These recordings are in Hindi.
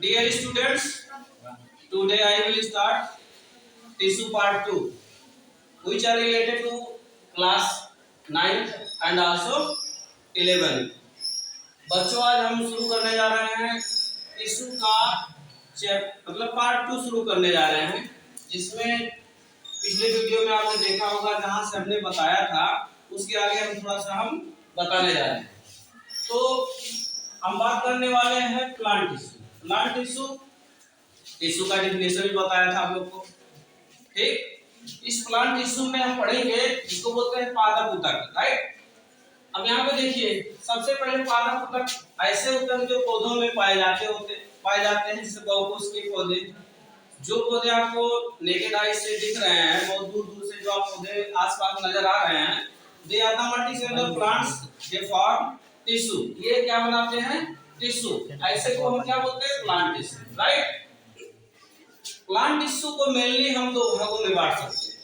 Dear students, today I will start tissue part 2, which are related to class 9 and also 11. बच्चों, आज हम शुरू करने जा रहे हैं टिश्यू का मतलब पार्ट 2 शुरू करने जा रहे हैं, जिसमें पिछले वीडियो में आपने देखा होगा जहां से हमने बताया था उसके आगे हम थोड़ा सा बताने जा रहे हैं। तो हम बात करने वाले हैं प्लांट टिश्यू। प्लांट टिश्यू का डेफिनेशन भी बताया था आप लोग को, ठीक। इस प्लांट टिश्यू में हम पढ़ेंगे, इसको बोलते हैं पादप ऊतक, राइट। अब यहाँ पे देखिए, सबसे पहले पादप ऊतक ऐसे ऊतक जो पौधों में पाए जाते हैं, जैसे बहुकोश के पौधे। जो पौधे आपको नेकेड आई से दिख रहे हैं, बहुत दूर दूर से जो आप पौधे आसपास नजर आ रहे हैं, they are the multicellular plants, they form tissue. ये क्या बनाते हैं? टिश्यू। ऐसे को हम क्या बोलते हैं? Plant tissue, right. Plant tissue को मेनली हम दो भागों में बांट सकते हैं।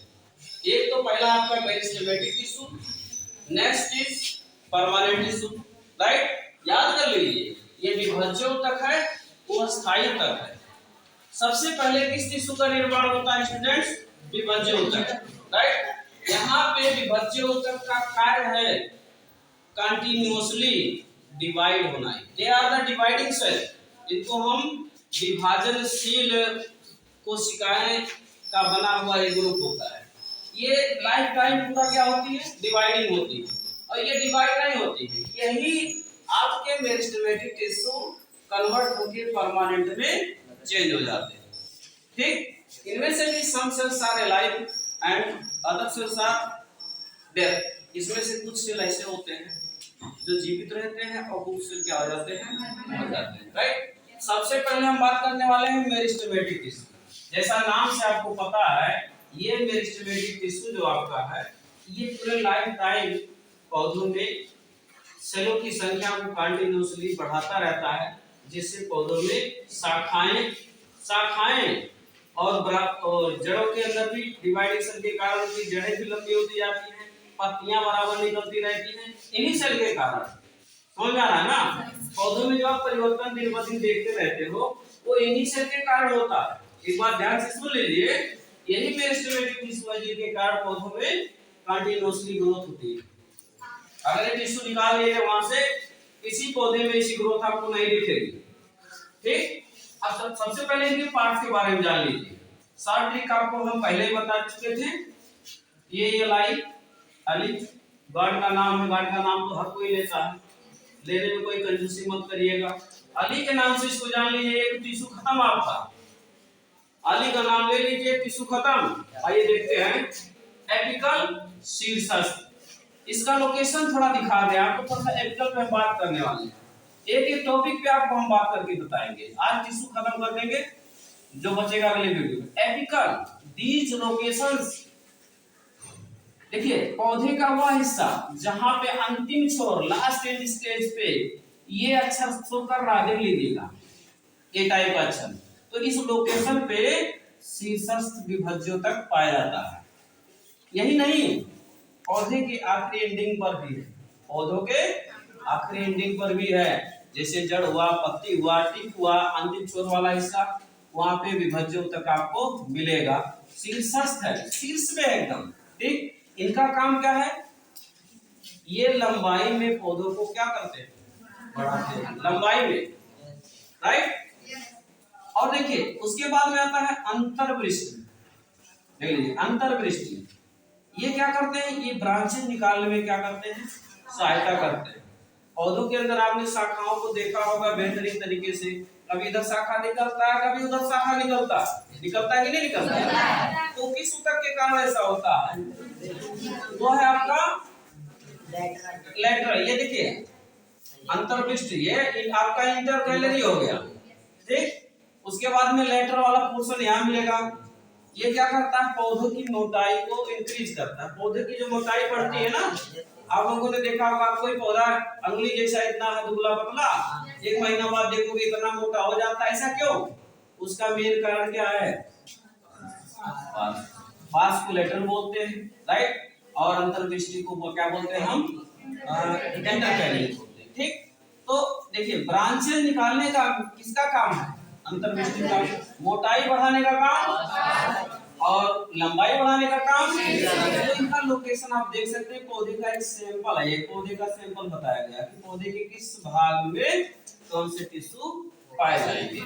एक तो पहला आपका meristematic tissue, next is permanent tissue, right. याद कर लीजिए, ये विभज्य ऊतक है, वो अस्थायी ऊतक है। सबसे पहले किस टिश्यू का निर्माण होता है स्टूडेंट्स? विभज्य ऊतक, राइट। यहाँ पे विभज्य ऊतक का कार्य है कंटिन्यूअसली डिवाइड होना है। They are the dividing cell. इनको हम विभाजनशील कोशिकाएं का बना हुआ एक ग्रुप होता है। ये लाइफ टाइम पूरा क्या होती है? डिवाइडिंग होती है, और ये डिवाइड नहीं होती है। यही आपके मेरिस्टेमेटिक टिश्यू कन्वर्ट होकर परमानेंट में चेंज हो जाते हैं, ठीक। इनमें से भी some cells are alive and other cells are dead. इसमें से कुछ सेल ऐसे होते हैं जो जीवित रहते हैं और कुछ सेल क्या हो जाते हैं? मर जाते हैं, राइट। सबसे पहले हम बात करने वाले हैं मेरिस्टेमेटिक टिश्यू। जैसा नाम से आपको पता है, ये मेरिस्टेमेटिक टिश्यू जो आपका है, ये पूरे लाइफ टाइम पौधों में सेलों की संख्या को कंटिन्यूअसली बढ़ाता रहता है, जिससे पौधों में शाखाएं और जड़ों के अंदर भी डिवाइडेशन के कारण उनकी जड़ें भी लंबी होती जाती हैं, पत्तियां बराबर निकलती रहती हैं, इन्हीं सेल के कारण। समझ में आ रहा है ना? पौधों में जो आप परिवर्तन दिन ब दिन देखते रहते हो, वो इन्हीं सेल के कारण होता है। एक बार ध्यान से सुन लीजिए, यही मेरिस्टेमेटिक टिश्यू है जिनके कारण पौधों में कंटिन्यूअसली ग्रोथ होती है। अगर ये टिश्यू निकाल लिए वहां से, किसी पौधे में ऐसी ग्रोथ आपको नहीं दिखेगी, ठीक। अब सबसे पहले इनके पार्ट्स के बारे में जान लीजिए। शॉर्ट ट्रिक आपको हम पहले ही बता चुके थे। ये लाई अली गार्ड का नाम है। गार्ड का नाम तो हर कोई लेता है, लेने में कोई कंजूसी मत करिएगा। अली के नाम से इसको जान लीजिए। एक टिश्यू खत्म आपका, अली का नाम ले लीजिए, टिश्यू खत्म। आइए देखते हैं एपिकल शीर्षस्थ। इसका लोकेशन थोड़ा दिखा दें आपको, थोड़ा सा एपिकल पे हम बात करने वाले हैं। एक टॉपिक पे आपको हम बात करके बताएंगे। आज टिश्यू खत्म कर देंगे, जो बचेगा अगले वीडियो में। Apical, these locations. देखिए, पौधे का वह हिस्सा जहां पे अंतिम छोर, लास्ट एंड स्टेज पे ये अक्षर शो कर रहा है, देख लीजिएगा, ए टाइप का अक्षर। तो इस लोकेशन पे शीर्षस्थ विभज्यों तक पाया जाता है। यही नहीं, पौधे के आखिरी एंडिंग पर भी है। पौधों के आखिरी एंडिंग पर भी है, जैसे जड़ हुआ, पत्ती हुआ, टिप हुआ, अंतिम छोर वाला हिस्सा, वहां पे विभज्य ऊतक आपको मिलेगा। शीर्षस्थ है, शीर्ष में एकदम, ठीक। इनका काम क्या है? ये लंबाई में पौधों को क्या करते हैं? बढ़ाते हैं, लंबाई में, राइट। और देखिए, उसके बाद में आता है अंतर्वृष्टि। देख लीजिए, अंतर्वृष्टि ये क्या करते हैं? ये ब्रांचेज निकालने में क्या करते हैं? सहायता करते हैं। पौधों के अंदर आपने शाखाओं को देखा होगा बेहतरीन तरीके से। कभी इधर शाखा निकलता है, कभी उधर शाखा निकलता है कि नहीं निकलता? तो किस ऊतक के कारण ऐसा होता है? वो है आपका लेटरल। ये देखिए, अंतर्वृष्टि, ये आपका इंटरकैलरी हो गया, ठीक। उसके बाद में लेटरल वाला पोर्शन यहाँ मिलेगा। ये क्या करता है? पौधों की मोटाई को इंक्रीज करता है। पौधे की जो मोटाई बढ़ती है ना, आप लोगों ने देखा होगा, कोई पौधा अंगुली जैसा इतना है, दुबला पतला, एक महीना बाद देखोगे इतना मोटा हो जाता है। ऐसा क्यों? उसका मेन कारण क्या है? वास्कुलेटर बोलते हैं, राइट। और अंतर्वृष्टि को क्या बोलते हैं हम? इंटरकैलरी बोलते हैं, ठीक। तो देखिए, ब्रांचेस निकालने का किसका काम है? अंतर्विष्टि का मोटाई बढ़ाने का काम और लंबाई बढ़ाने का काम। तो इनका लोकेशन आप देख सकते हैं। पौधे का एक सैंपल है, एक पौधे का सैंपल बताया गया कि पौधे के किस भाग में कौन से टिश्यू पाए जाएंगे।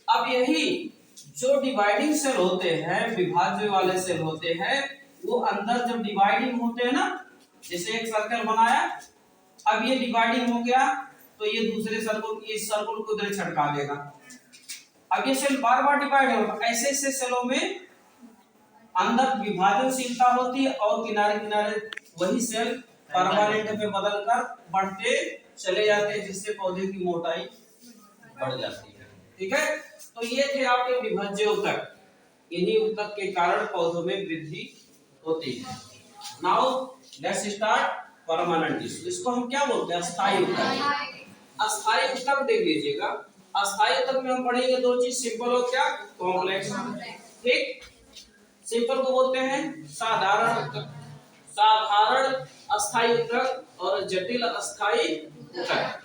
अब यही जो डिवाइडिंग सेल होते हैं, विभाज्य वाले सेल होते हैं, वो अंदर जब डिवाइडिंग होते हैं ना, जैसे एक सर्कल बनाया, अब ये डिवाइडिंग हो गया तो ये दूसरे सर्कल, इस सर्कल को इधर छटका देगा। अब ये सेल बार बार डिवाइड होगा। ऐसे ऐसे सेलों में अंदर विभाजनशीलता होती है और किनारे किनारे वही सेल परमानेंट में बदलकर बढ़ते चले जाते हैं, जिससे पौधे की मोटाई बढ़ जाती है। ठीक है, तो ये थे आपके विभाज्य ऊतक। इन्हीं ऊतक के कारण पौधों में वृद्धि होती है। Now let's start permanent tissue. इसको हम क्या बोलते हैं? अस्थायी ऊतक। अस्थायी ऊतक देख लीजिएगा। अस्थायी ऊतक में हम पढ़ेंगे दो चीज, सिंपल और क्या कॉम्प्लेक्स। ठीक, सिंपल को बोलते हैं साधारण ऊतक, साधारण अस्थायी ऊतक और जटिल अस्थायी ऊतक।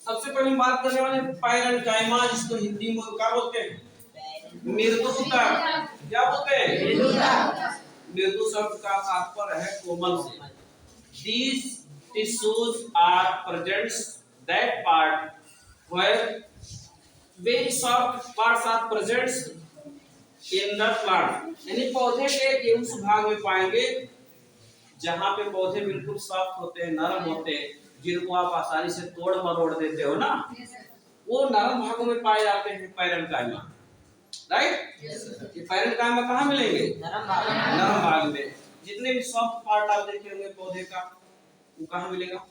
सबसे पहले हम बात करने वाले पैरेन्काइमा, जिसको हिंदी में क्या बोलते हैं? मृदु ऊतक। क्या बोलते हैं? मृदु शब्द का तात्पर्य है कोमल से। These tissues are present that part where very soft parts are present in the plant। यानी पौधे के उस भाग में पाएंगे जहां पे पौधे बिल्कुल सॉफ्ट होते हैं, नरम होते हैं, जिनको आप आसानी से तोड़ मरोड़ देते हो ना, वो नरम भागों में पाए जाते हैं पैरेन्काइमा। राइट? ये पैरेन्काइमा कहाँ मिलेंगे? नरम भाग में। जितने भी सॉफ्ट पार्ट आप देखे होंगे पौधे का, वो कहाँ मिलेगा?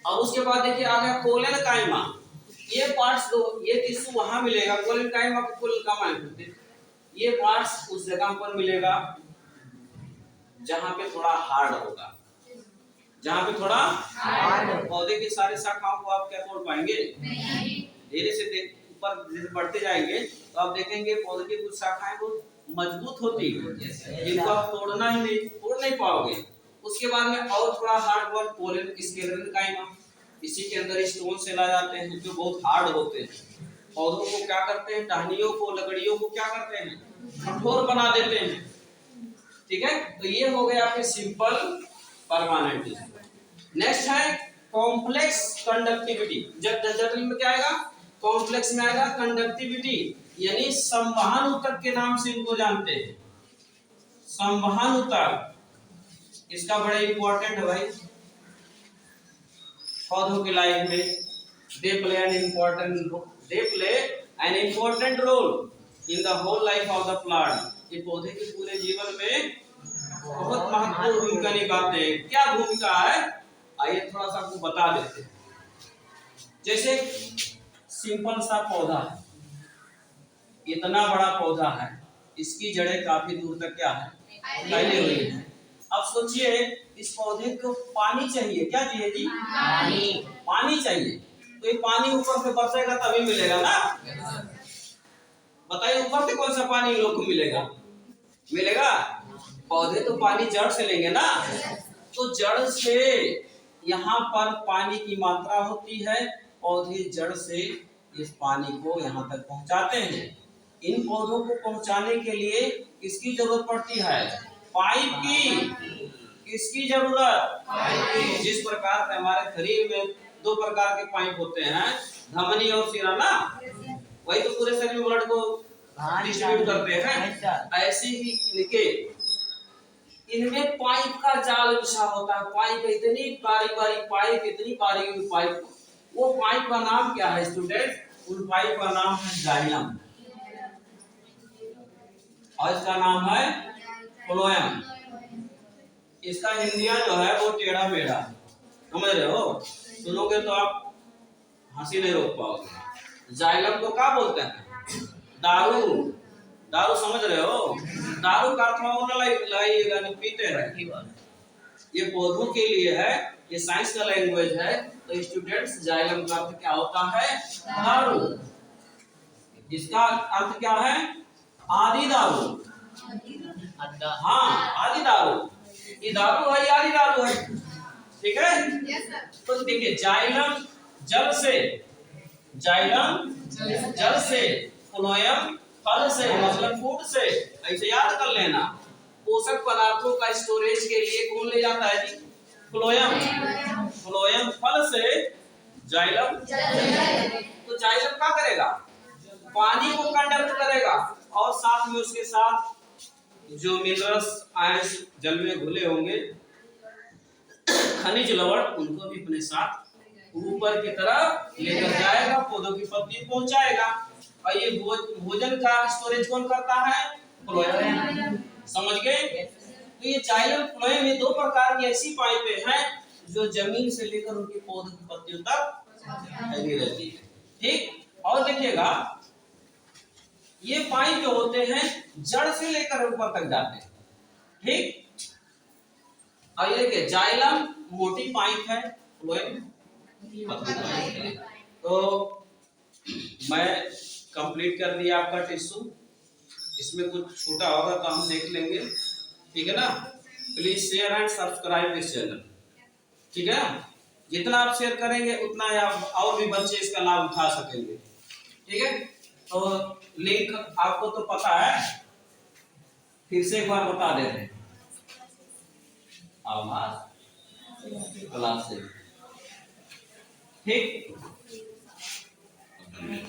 और उसके बाद देखिए आ गया कोलेनकाइमा। ये पार्ट्स दो, ये टिश्यू वहां मिलेगा। कोलेनकाइमा को कोलेनकाइमा बोलते हैं। ये पार्ट्स उस जगह पर मिलेगा जहां पे थोड़ा हार्ड होगा, जहां पे थोड़ा हार्ड। पौधे की सारे शाखाओं को आप क्या तोड़ पाएंगे? नहीं। धीरे से ऊपर जैसे बढ़ते जाएंगे तो आप देखेंगे पौधे की कुछ शाखाएं बहुत मजबूत होती है, जिनको आप तोड़ नहीं पाओगे। उसके बाद में और थोड़ा हार्ड वर्क पोलन स्केलेनकाइमा। इसी के अंदर स्टोन सेल आ जाते हैं जो बहुत हार्ड होते हैं। पौधों को क्या करते हैं? टहनियों को, लकड़ियों को क्या करते हैं? कठोर बना देते हैं। ठीक है, तो ये हो गया आपके सिंपल परमानेंट टिश्यू। नेक्स्ट है कॉम्प्लेक्स कंडक्टिविटी। जटिल में क्या आएगा? कॉम्प्लेक्स में आएगा कंडक्टिविटी, यानी संवहन ऊतक के नाम से इनको जानते हैं। संवहन ऊतक इसका बड़ा इंपॉर्टेंट है भाई पौधों की लाइफ में। They play an important role in the whole life of the plant. ये पौधे के पूरे जीवन में बहुत महत्वपूर्ण भूमिका निभाते हैं। क्या भूमिका है? आइए थोड़ा सा आपको बता देते हैं। जैसे सिंपल सा पौधा है, इतना बड़ा पौधा है, इसकी जड़ें काफी दूर तक क्या है? फैली हुई है। अब सोचिए इस पौधे को पानी चाहिए। क्या चाहिए जी? पानी चाहिए। तो ये पानी ऊपर से बरसेगा तभी मिलेगा ना। बताइए ऊपर से कौन सा पानी लोग को मिलेगा? पौधे तो पानी जड़ से लेंगे ना। तो जड़ से यहाँ पर पानी की मात्रा होती है, पौधे जड़ से इस पानी को यहाँ तक पहुँचाते हैं। इन पौधों को पहुँचाने के लिए किसकी जरूरत पड़ती है? पाइप की। किसकी जरूरत? जिस प्रकार से हमारे शरीर में दो प्रकार के पाइप होते हैं, धमनी और शिरा ना, वही तो पूरे शरीर में ब्लड को डिस्ट्रीब्यूट करते हैं। ऐसे ही इनमें पाइप का जाल बिछा होता है। पाइप इतनी बारीक पाइप, इतनी बारीक पाइप। वो पाइप का नाम क्या है स्टूडेंट? उन पाइप का नाम है जाइलम और इसका नाम है फ्लोएम। इसका हिंदिया जो है वो टेढ़ा मेढ़ा, समझ रहे हो? सुनोगे तो आप हंसी नहीं रोक पाओगे। जाइलम को क्या बोलते हैं? दारू समझ रहे हो? दारू का लगाइएगा नहीं, पीते रहे। ये पौधों के लिए है, ये साइंस का लैंग्वेज है। तो स्टूडेंट्स जाइलम का अर्थ क्या होता है? दारू। इसका अर्थ क्या है? आदि दारू। हाँ, आदि दारू। ये दारू है, आदि दारू है। ठीक है? तो देखिए जाइलम जल से, जाइलम जल से, फ्लोएम फल से, मतलब फूड से। ऐसे याद कर लेना, पोषक पदार्थों का स्टोरेज के लिए कौन ले जाता है जी? फ्लोएम। फ्लोएम फल से, जाइलम, तो जाइलम क्या करेगा? पानी को कंडक्ट करेगा और साथ में उसके साथ जो मिनरल्स आयंस जल में घुले होंगे, खनिज लवण, उनको भी अपने साथ ऊपर की तरफ लेकर जाएगा, पौधों की पत्ती पहुंचाएगा। और ये भोजन का स्टोरेज कौन करता है? फ्लोएम। समझ गए? तो ये जाइलम फ्लोएम, ये दो प्रकार की ऐसी पाइपें हैं जो जमीन से लेकर उनके पौधों की पत्तियों तक फैली रहती है। ठीक, और देखिएगा ये पाइप जो होते हैं जड़ से लेकर ऊपर तक जाते हैं। ठीक, और ये देखिए जाइलम मोटी पाइप है, फ्लोएम पतली पाइप है। तो मैं कंप्लीट कर दिया आपका टिश्यू, इसमें कुछ छूटा होगा तो हम देख लेंगे, ठीक है ना। Please share and subscribe this channel, ठीक है ना। जितना आप शेयर करेंगे उतना आप और भी बच्चे इसका लाभ उठा सकेंगे, ठीक है। तो लिंक आपको तो पता है, फिर से एक बार बता देते हैं। आभार क्लास से, ठीक।